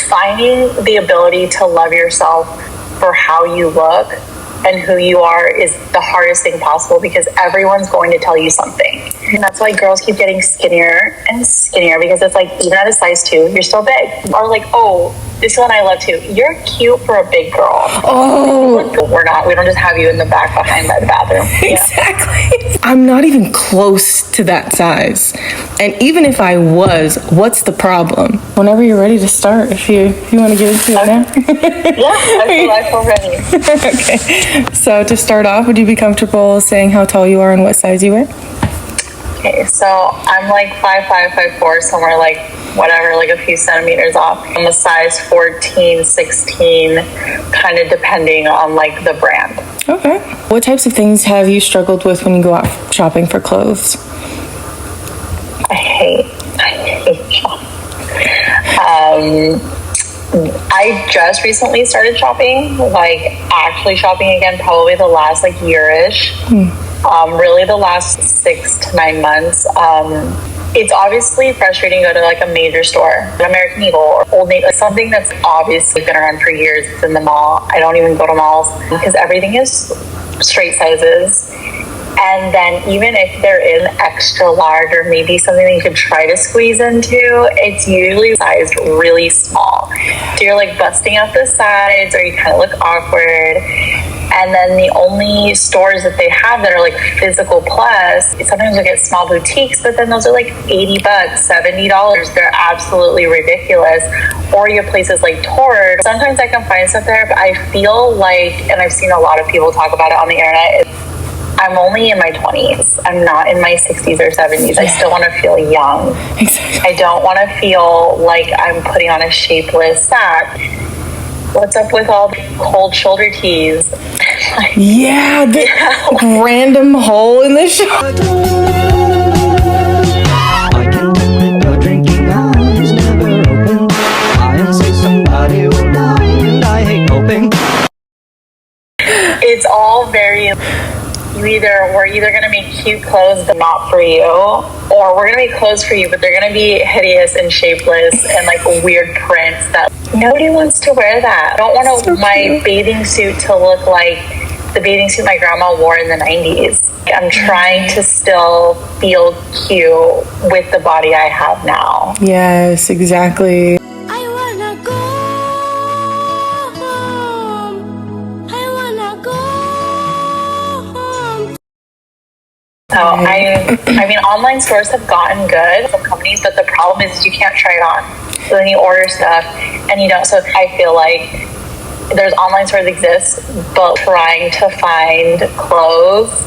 finding the ability to love yourself for how you look and who you are is the hardest thing possible, because everyone's going to tell you something. And that's why girls keep getting skinnier and skinnier, because it's like, even at a size 2, you're still big. Or like, oh, this one I love too. You're cute for a big girl. Oh. We're not. We don't just have you in the back behind by the bathroom. Exactly. I'm not even close to that size. And even if I was, what's the problem? Whenever you're ready to start, if you want to get into it now. Yeah, I feel ready. Okay. So to start off, would you be comfortable saying how tall you are and what size you wear? Okay, so I'm like 5'5", 5'4", somewhere like whatever, like a few centimeters off. I'm a size 14, 16, kind of depending on like the brand. Okay. What types of things have you struggled with when you go out shopping for clothes? I hate shopping. I just recently started shopping, like actually shopping again, probably the last like year-ish. Really the last 6 to 9 months. It's obviously frustrating to go to like a major store, American Eagle or Old Navy, something that's obviously been around for years. It's in the mall. I don't even go to malls because everything is straight sizes. And then even if they're in extra large or maybe something that you could try to squeeze into, it's usually sized really small. So you're like busting out the sides, or you kind of look awkward. And then the only stores that they have that are like physical plus, sometimes you'll get small boutiques, but then those are like $80, $70. They're absolutely ridiculous. Or you have places like Torrid. Sometimes I can find stuff there, but I feel like, and I've seen a lot of people talk about it on the internet, I'm only in my 20s. I'm not in my 60s or 70s. I still want to feel young. Exactly. I don't want to feel like I'm putting on a shapeless sack. What's up with all the cold shoulder tees? Yeah, the random hole in the shirt. I can admit your drinking eyes never open. I am say somebody will lie, and I hate hoping. It's all very... we're either going to make cute clothes but not for you, or we're going to make clothes for you but they're going to be hideous and shapeless and like weird prints that nobody wants to wear. That I don't want my bathing suit to look like the bathing suit my grandma wore in the 90s. I'm trying to still feel cute with the body I have now. Yes, exactly. So I mean, online stores have gotten good, some companies, but the problem is you can't try it on. So then you order stuff and you don't. So I feel like there's online stores exist, but trying to find clothes,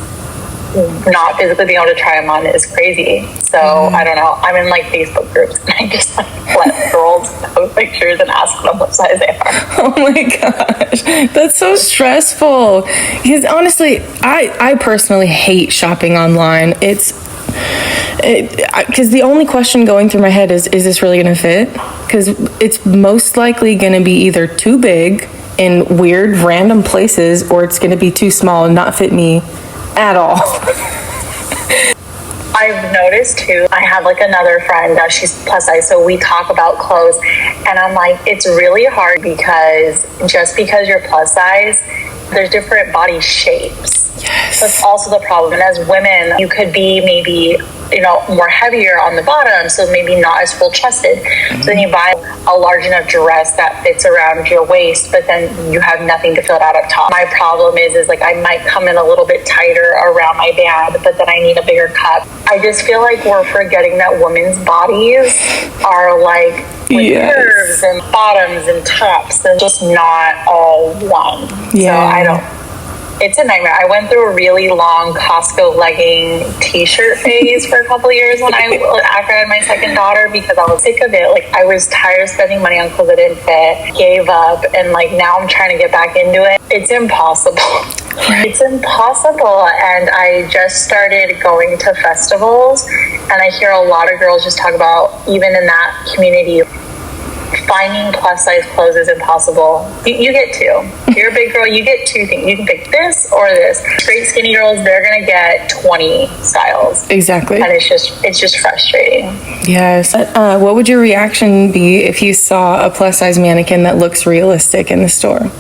not physically being able to try them on is crazy. So I don't know. I'm in like Facebook groups and I just like let girls post pictures and ask them what size they are. Oh my gosh, that's so stressful. Because honestly, I personally hate shopping online. Because the only question going through my head is this really going to fit? Because it's most likely going to be either too big in weird random places, or it's going to be too small and not fit me at all. I've noticed too, I have like another friend that she's plus size, so we talk about clothes, and I'm like, it's really hard because just because you're plus size, there's different body shapes. Yes. That's also the problem. And as women, you could be maybe, more heavier on the bottom, so maybe not as full chested. So then you buy a large enough dress that fits around your waist, but then you have nothing to fill it out up top. My problem is like I might come in a little bit tighter around my band, but then I need a bigger cup. I just feel like we're forgetting that women's bodies are like curves and bottoms and tops and just not all one. Yeah. So I don't. It's a nightmare. I went through a really long Costco legging t-shirt phase for a couple of years after I had my second daughter, because I was sick of it. Like, I was tired of spending money on clothes that didn't fit, gave up, and like now I'm trying to get back into it. It's impossible. It's impossible. And I just started going to festivals, and I hear a lot of girls just talk about, even in that community, finding plus size clothes is impossible. You get two. If you're a big girl, you get two things. You can pick this or this. Straight skinny girls, they're gonna get 20 styles. Exactly. And it's just frustrating. Yes. What would your reaction be if you saw a plus size mannequin that looks realistic in the store?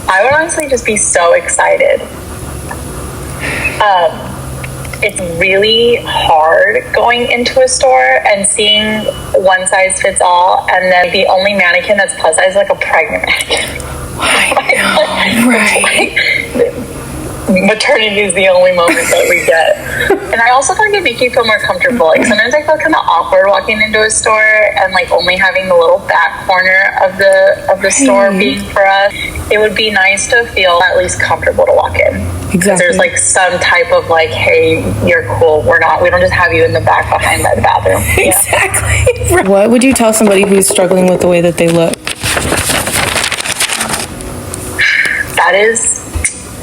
I would honestly just be so excited. It's really hard going into a store and seeing one size fits all, and then the only mannequin that's plus size is like a pregnant mannequin. Right. Maternity is the only moment that we get. And I also think it makes you feel more comfortable. Like sometimes I feel kind of awkward walking into a store and like only having the little back corner of the store being for us. It would be nice to feel at least comfortable to walk in. Exactly. There's like some type of like, hey, you're cool. We don't just have you in the back behind by the bathroom. Exactly. What would you tell somebody who's struggling with the way that they look? That is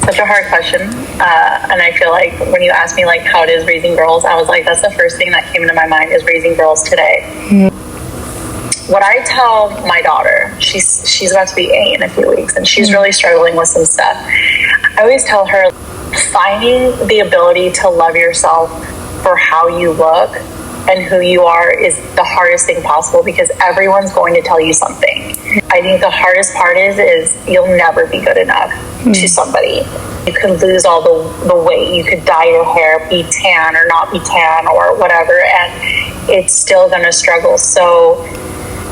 such a hard question. And I feel like when you asked me like how it is raising girls, I was like, that's the first thing that came into my mind is raising girls today. What I tell my daughter, she's about to be 8 in a few weeks, and she's really struggling with some stuff. I always tell her, finding the ability to love yourself for how you look and who you are is the hardest thing possible, because everyone's going to tell you something. I think the hardest part is you'll never be good enough to somebody. You could lose all the weight, you could dye your hair, be tan or not be tan or whatever, and it's still gonna struggle. So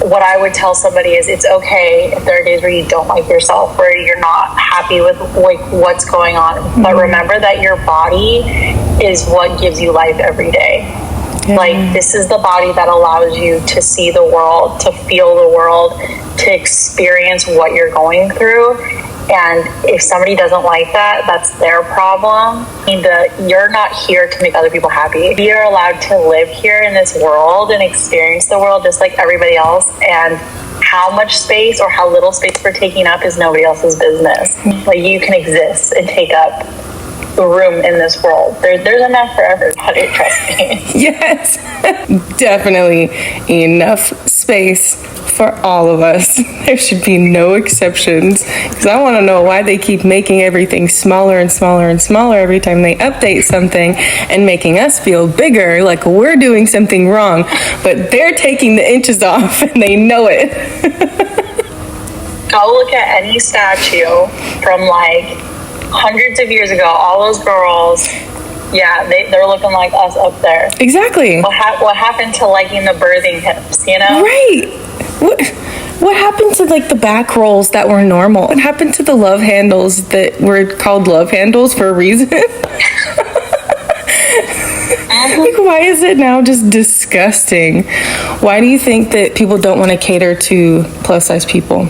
what I would tell somebody is it's okay if there are days where you don't like yourself, where you're not happy with like what's going on, but remember that your body is what gives you life every day. Like, this is the body that allows you to see the world, to feel the world, to experience what you're going through. And if somebody doesn't like that, that's their problem. You're not here to make other people happy. You're allowed to live here in this world and experience the world just like everybody else. And how much space or how little space we're taking up is nobody else's business. Like, you can exist and take up the room in this world. There's enough for everybody, trust me. Yes, definitely enough space for all of us. There should be no exceptions, because I want to know why they keep making everything smaller and smaller and smaller every time they update something, and making us feel bigger, like we're doing something wrong, but they're taking the inches off and they know it. Go look at any statue from like hundreds of years ago. All those girls, yeah, they're looking like us up there. Exactly. What happened to liking the birthing hips, you know? Right. What happened to like the back rolls that were normal? What happened to the love handles that were called love handles for a reason? Like, why is it now just disgusting? Why do you think that people don't want to cater to plus size people?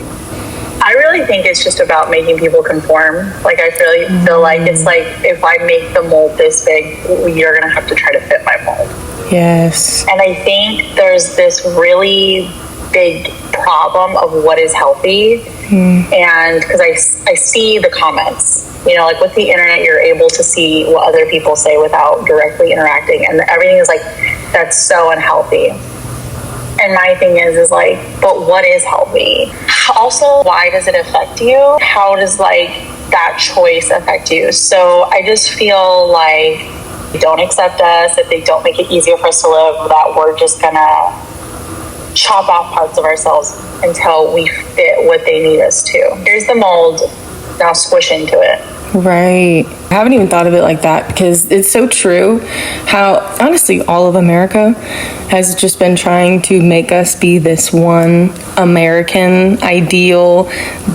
I really think it's just about making people conform. Like, I feel like it's like, if I make the mold this big, you're gonna have to try to fit my mold. Yes. And I think there's this really big problem of what is healthy. And because I see the comments, you know, like with the internet, you're able to see what other people say without directly interacting, and everything is like, that's so unhealthy. And my thing is like, but what is healthy? Also, why does it affect you? How does like that choice affect you? So I just feel like they don't accept us, if they don't make it easier for us to live, that we're just gonna chop off parts of ourselves until we fit what they need us to. Here's the mold, now squish into it. Right. I haven't even thought of it like that, because it's so true how honestly all of America has just been trying to make us be this one American ideal,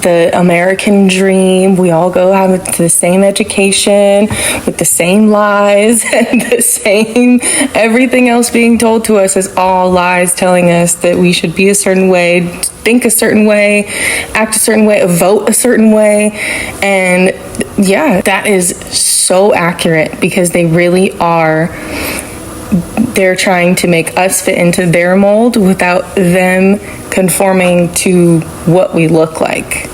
the American dream. We all go have the same education with the same lies and the same everything else being told to us is all lies, telling us that we should be a certain way, think a certain way, act a certain way, vote a certain way. And yeah, that is so accurate, because they really are. They're trying to make us fit into their mold without them conforming to what we look like.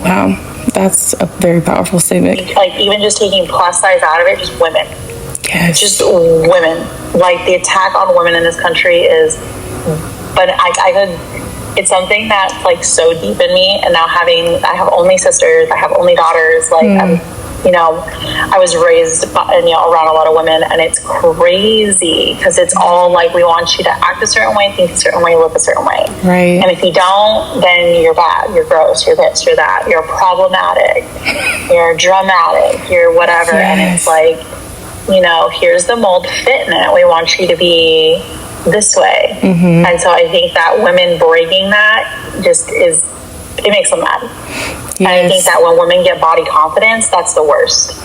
Wow, that's a very powerful statement. Like, even just taking plus size out of it, just women. Yes. Just women. Like, the attack on women in this country is but I could, it's something that's like so deep in me. And now I have only sisters, I have only daughters, like I was raised around a lot of women, and it's crazy because it's all like, we want you to act a certain way, think a certain way, live a certain way. Right. And if you don't, then you're bad, you're gross, you're this, you're that, you're problematic, you're dramatic, you're whatever. Yes. And it's like, here's the mold, fit in it. We want you to be this way. Mm-hmm. And so I think that women breaking that it makes them mad. Yes. And I think that when women get body confidence, that's the worst.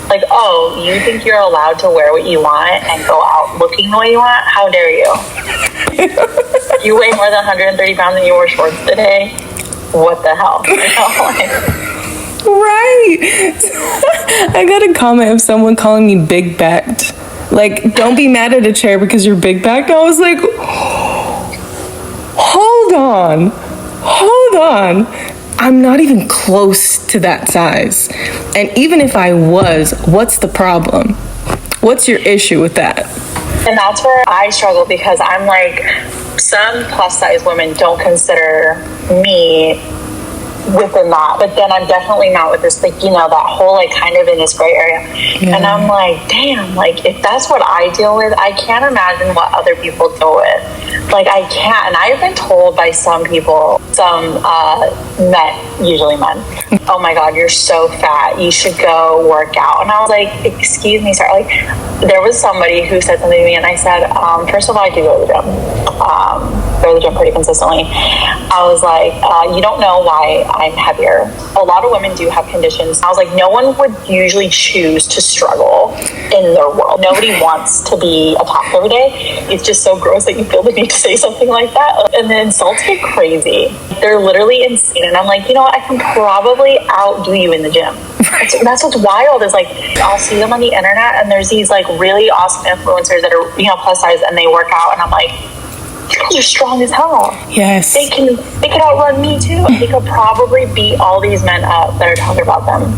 Like, oh, you think you're allowed to wear what you want and go out looking the way you want? How dare you? You weigh more than 130 pounds and you wore shorts today? What the hell? Right. I got a comment of someone calling me big backed. Like, don't be mad at a chair because you're big backed. I was like, hold on. I'm not even close to that size. And even if I was, what's the problem? What's your issue with that? And that's where I struggle, because I'm like, some plus size women don't consider me within that, but then I'm definitely not with this, like, that whole, like, kind of in this gray area. Yeah. And I'm like, damn, like, if that's what I deal with, I can't imagine what other people deal with. Like, I can't. And I've been told by some people, usually men, oh my God, you're so fat, you should go work out. And I was like, excuse me, sir. Like, there was somebody who said something to me, and I said, first of all, I do go to the gym. Go to the gym pretty consistently. I was like, you don't know why I'm heavier. A lot of women do have conditions. I was like, no one would usually choose to struggle in their world. Nobody wants to be attacked every day. It's just so gross that you feel the need to say something like that. And the insults get crazy. They're literally insane. And I'm like, you know what? I can probably outdo you in the gym. That's what's wild, is like, I'll see them on the internet, and there's these like really awesome influencers that are, plus size, and they work out, and I'm like, you guys are strong as hell. Yes. They can outrun me too. They could probably beat all these men up that are talking about them.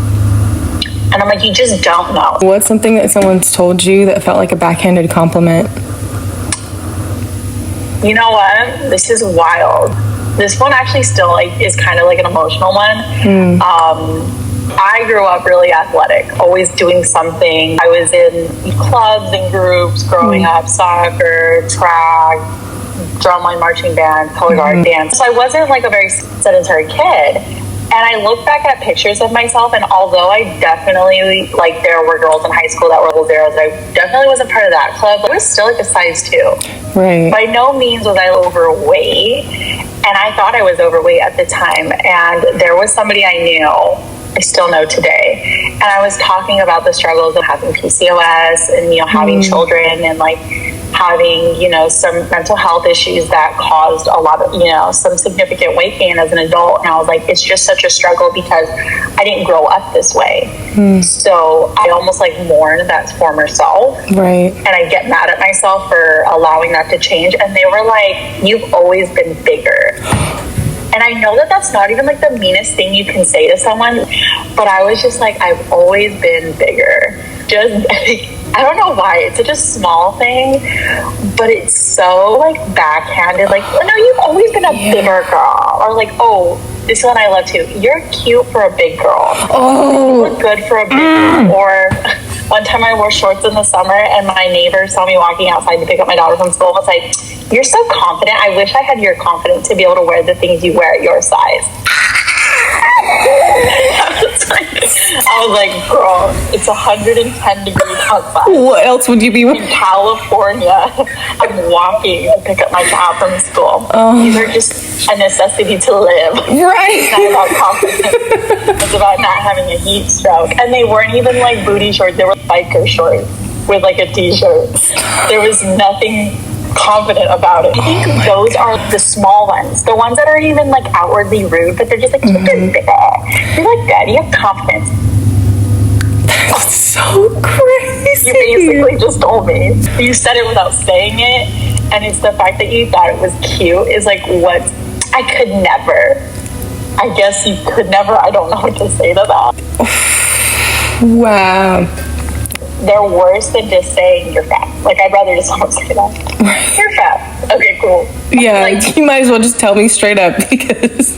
And I'm like, you just don't know. What's something that someone's told you that felt like a backhanded compliment? You know what? This is wild. This one actually still like is kind of like an emotional one. I grew up really athletic, always doing something. I was in clubs and groups growing up, soccer, track, drumline, marching band, color guard, dance. So I wasn't like a very sedentary kid. And I look back at pictures of myself, and although I definitely, like, there were girls in high school that were level zeros, I definitely wasn't part of that club, but I was still like a size 2. Right. By no means was I overweight, and I thought I was overweight at the time. And there was somebody I knew, I still know today, and I was talking about the struggles of having PCOS and, having children, and like having, some mental health issues that caused a lot of, some significant weight gain as an adult. And I was like, it's just such a struggle because I didn't grow up this way. So I almost like mourn that former self. Right. And I get mad at myself for allowing that to change. And they were like, you've always been bigger. And I know that that's not even like the meanest thing you can say to someone, but I was just like, I've always been bigger. Just, I don't know why, it's such a small thing, but it's so like backhanded. Like, oh no, you've always been a bigger girl. Or like, oh, this one I love too. You're cute for a big girl. Oh, you look good for a big girl. Or one time I wore shorts in the summer, and my neighbor saw me walking outside to pick up my daughter from school and was like, you're so confident. I wish I had your confidence to be able to wear the things you wear at your size. I was like, girl, it's 110 degrees outside. What else would you be in California? I'm walking to pick up my child from school. These are just a necessity to live. Right. It's not about confidence. It's about not having a heat stroke. And they weren't even like booty shorts. They were biker shorts with like a t-shirt. There was nothing confident about it. I think those are the small ones, the ones that aren't even like outwardly rude, but they're just like, you're like that, you have confidence. That's so crazy. You basically just told me. You said it without saying it, and it's the fact that you thought it was cute is like what I could never. I guess you could never. I don't know what to say to that. Wow. they're worse than just saying you're fat. Like, I'd rather just not say that. You're fat. Okay, cool. Yeah, Like, you might as well just tell me straight up because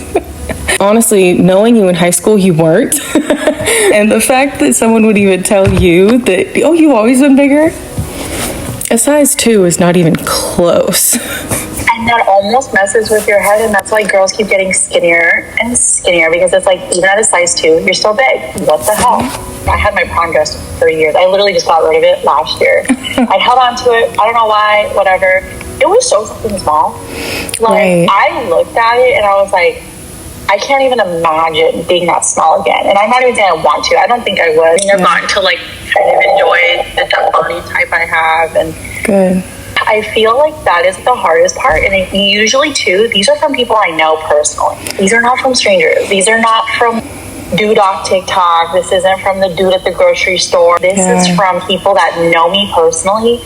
honestly, knowing you in high school, you weren't. And the fact that someone would even tell you that, oh, you've always been bigger? A size 2 is not even close. and that almost messes with your head, and that's why girls keep getting skinnier and skinnier, because it's like, even at a size 2, you're still big. What the hell? I had my prom dress for years. I literally just got rid of it last year. I held on to it. I don't know why, whatever. It was so fucking small. Like, Right. I looked at it and I was like, I can't even imagine being that small again. And I'm not even saying I want to. I don't think I would. I've gotten to like kind of enjoy the body type I have, and Good. I feel like that is the hardest part. And it, usually too, these are from people I know personally. These are not from strangers. These are not from dude off TikTok. This isn't from the dude at the grocery store. This is from people that know me personally.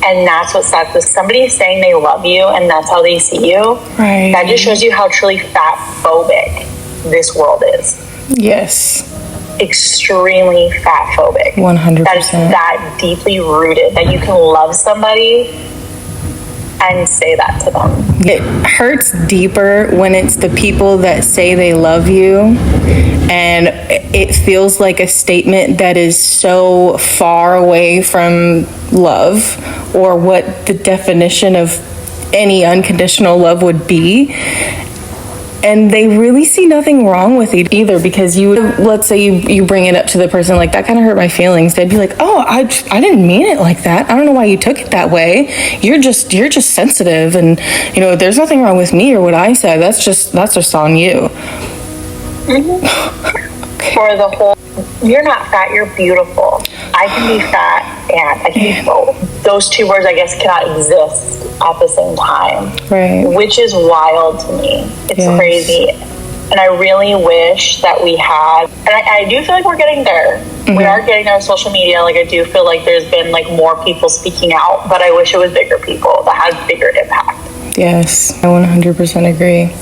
And that's what sucks, is somebody saying they love you and that's how they see you. Right. That just shows you how truly fat phobic this world is. Yes. Extremely fat phobic. 100%. That is that deeply rooted that you can love somebody and say that to them. It hurts deeper when it's the people that say they love you and it feels like a statement that is so far away from love or what the definition of any unconditional love would be. And they really see nothing wrong with it either, because let's say you bring it up to the person, like, that kind of hurt my feelings. They'd be like, oh, I didn't mean it like that. I don't know why you took it that way. You're just sensitive, and there's nothing wrong with me or what I said. That's just on you. For the whole, you're not fat, you're beautiful. I can be fat and I can be both. Those two words, I guess, cannot exist at the same time. Right. Which is wild to me. It's crazy. And I really wish that we had, and I do feel like we're getting there. Mm-hmm. We are getting there with social media. Like, I do feel like there's been like more people speaking out, but I wish it was bigger people that had bigger impact. Yes, I 100% agree.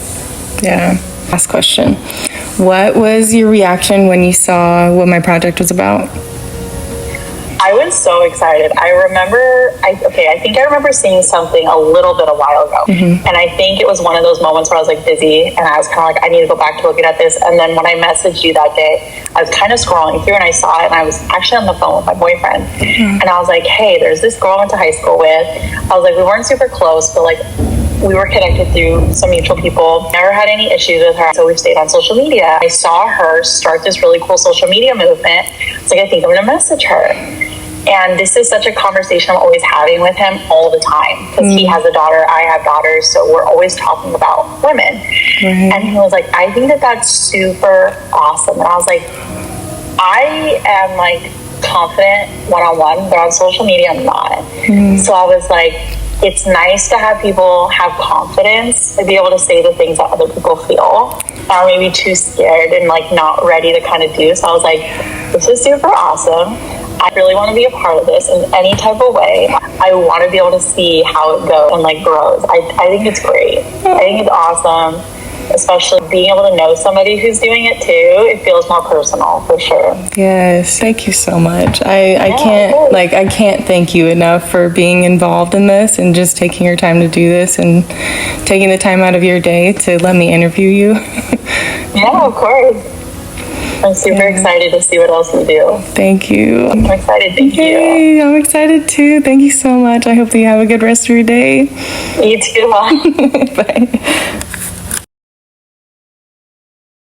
Yeah. Last question. What was your reaction when you saw what my project was about? I was so excited. I think I remember seeing something a little bit a while ago. Mm-hmm. And I think it was one of those moments where I was like busy and I was kind of like, I need to go back to looking at this. And then when I messaged you that day, I was kind of scrolling through and I saw it, and I was actually on the phone with my boyfriend. Mm-hmm. And I was like, hey, there's this girl I went to high school with. I was like, we weren't super close, but like, we were connected through some mutual people. Never had any issues with her, so we stayed on social media. I saw her start this really cool social media movement. It's like, I think I'm gonna message her. And this is such a conversation I'm always having with him all the time, because he has a daughter, I have daughters, so we're always talking about women. Right. And he was like, I think that's super awesome. And I was like, I am like confident one-on-one, but on social media I'm not. So I was like, it's nice to have people have confidence and be able to say the things that other people feel are maybe too scared and like not ready to kind of do. So I was like, this is super awesome. I really want to be a part of this in any type of way. I want to be able to see how it goes and like grows. I think it's great. I think it's awesome, especially being able to know somebody who's doing it too. It feels more personal for sure. Yes, thank you so much. I can't thank you enough for being involved in this and just taking your time to do this and taking the time out of your day to let me interview you. Yeah, of course. I'm super excited to see what else you do. Thank you. I'm excited. Thank you. I'm excited too. Thank you so much. I hope that you have a good rest of your day. You too. Bye. Bye.